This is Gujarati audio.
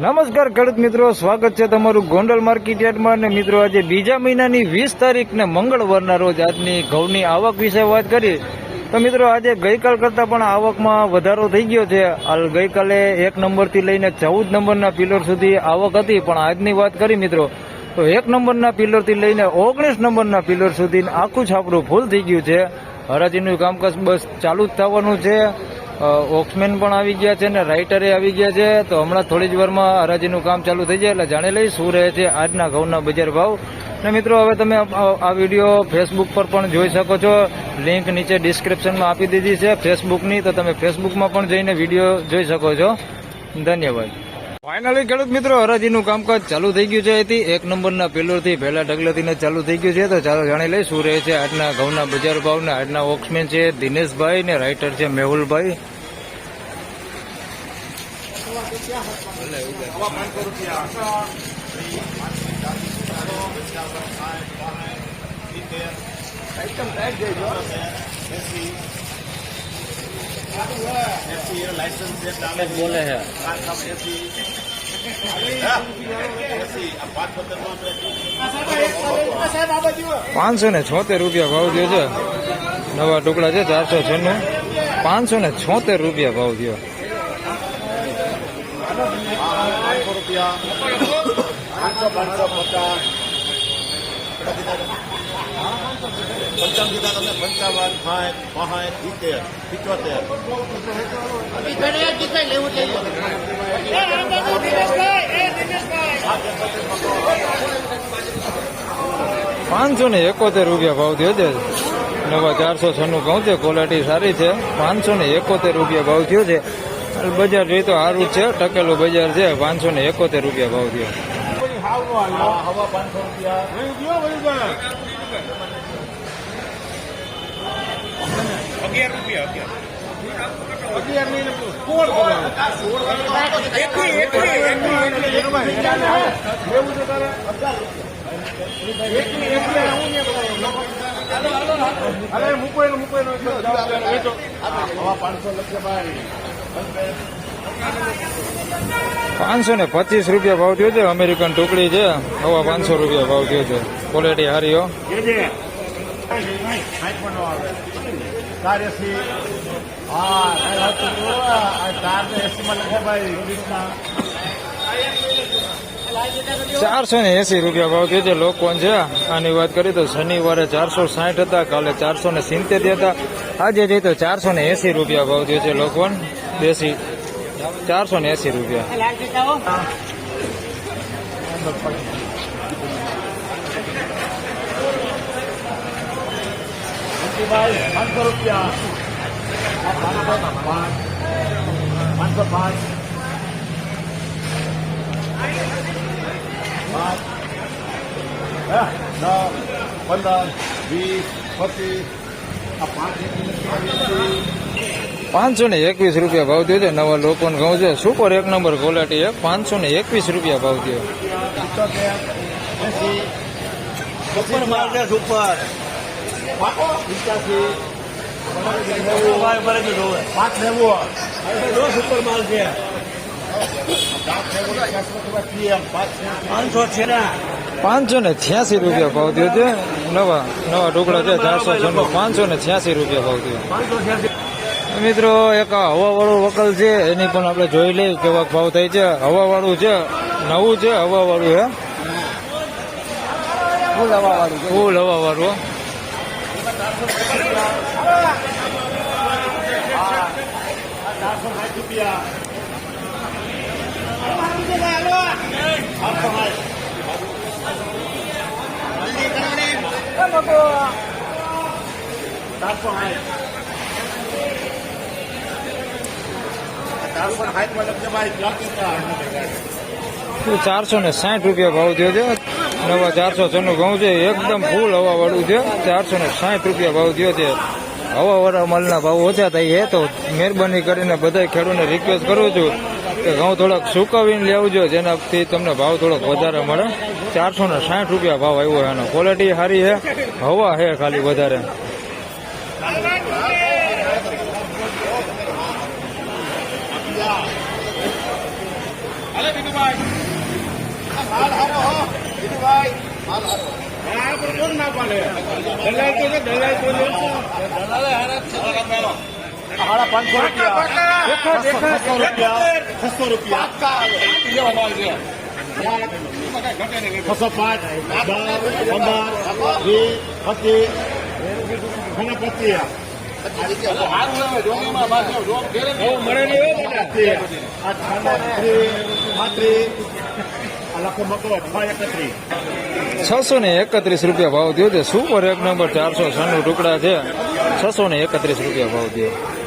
નમસ્કાર ખેડૂત મિત્રો, સ્વાગત છે તમારું ગોંડલ માર્કેટ યાર્ડમાં. અને મિત્રો આજે બીજા મહિનાની 20 તારીખને મંગળવારના રોજ આજની ઘઉંની આવક વિશે વાત કરી તો મિત્રો આજે ગઈકાલ કરતાં પણ આવકમાં વધારો થઈ ગયો છે. હાલ ગઈકાલે 1 નંબરથી લઈને 14 નંબરના પિલર સુધી આવક હતી, પણ આજની વાત કરી મિત્રો તો 1 નંબરના પિલરથી લઈને 19 નંબરના પિલર સુધી આખું છાપરું ફૂલ થઈ ગયું છે. હરાજીનું કામકાજ બસ ચાલુ જ થવાનું છે. ઓક્સમેન પણ આવી ગયા છે ને રાઇટરે આવી ગયા છે. તો હમણાં થોડી જ વારમાં હરાજીનું કામ ચાલુ થઈ જાય એટલે જાણી લઈ શું રહે છે આજના ઘઉંના બજાર ભાવ. ને મિત્રો હવે તમે આ વિડીયો ફેસબુક પર પણ જોઈ શકો છો. લિંક નીચે ડિસ્ક્રિપ્શનમાં આપી દીધી છે ફેસબુકની, તો તમે ફેસબુકમાં પણ જઈને વિડીયો જોઈ શકો છો. ધન્યવાદ. ફાઇનલી ખેડૂત મિત્રો હરાજીનું કામકાજ ચાલુ થઈ ગયું છે. અહીંથી 1 નંબરના પિલરથી પહેલા ઢગલાથી ચાલુ થઈ ગયું છે. તો ચાલો જાણી લઈ શું રહે છે આજના ઘઉંના બજાર ભાવ. ને આજના ઓક્સમેન છે દિનેશભાઈ ને રાઇટર છે મેહુલભાઈ. બોલે છે 576 રૂપિયા ભાવ થયો છે. નવા ટુકડા છે 496, 576 રૂપિયા ભાવ થયો. ₹571 રૂપિયા ભાવ થયો છે. નવા 496 ઘઉં છે, ક્વોલિટી સારી છે. 571 રૂપિયા ભાવ થયો છે. બજાર જોઈએ તો સારું છે, ટકેલું બજાર છે. 571 રૂપિયા ભાવ થયો. 525 રૂપિયા ભાવ થયો છે. અમેરિકન ટુકડી છે, હવા 500 રૂપિયા ભાવ થયો છે. ક્વોલિટી સારી હો. ₹480 રૂપિયા ભાવ થયો છે. લોકોન છે આની વાત કરી તો શનિવારે 460 હતા, કાલે 470 હતા. આજે જઈ તો 480 રૂપિયા ભાવ થયો છે. લોકોન દેશી 480 રૂપિયા. ₹521 રૂપિયા ભાવ થયો છે. નવા લોકોને ઘઉં છે, સુપર 1 નંબર ક્વોલિટી. 521 રૂપિયા ભાવ થયો. સુપર માલ છે, સુપર 586 રૂપિયા ભાવ થયો છે. નવા ટુકડા છે 496, 586 રૂપિયા ભાવ થયો. મિત્રો એક હવાવાળું વકલ છે, એની પણ આપણે જોઈ લઈએ કેવા ભાવ થાય છે. હવાવાળું છે, નવું છે, હવાવાળું છે, ફૂલ હવાવાળું. ₹460 રૂપિયા ભાવ થયો છે. નવા 496 ઘઉં છે, એકદમ ફૂલ હવાવાળું છે. 460 રૂપિયા ભાવ થયો છે. હવાવાળા માલના ભાવ ઓછા થાય છે, તો મહેરબાની કરીને બધા ખેડૂતોને રિક્વેસ્ટ કરું છું કે ઘઉં થોડાક સુકાવીને લેવજો, જેનાથી તમને ભાવ થોડોક વધારે મળે. 460 રૂપિયા ભાવ આવ્યો એનો. ક્વોલિટી સારી છે, હવા છે ખાલી વધારે. ₹631 ભાવ થયો છે. સુપર એક નંબર 496 ટુકડા છે. ₹631 ભાવ થયો.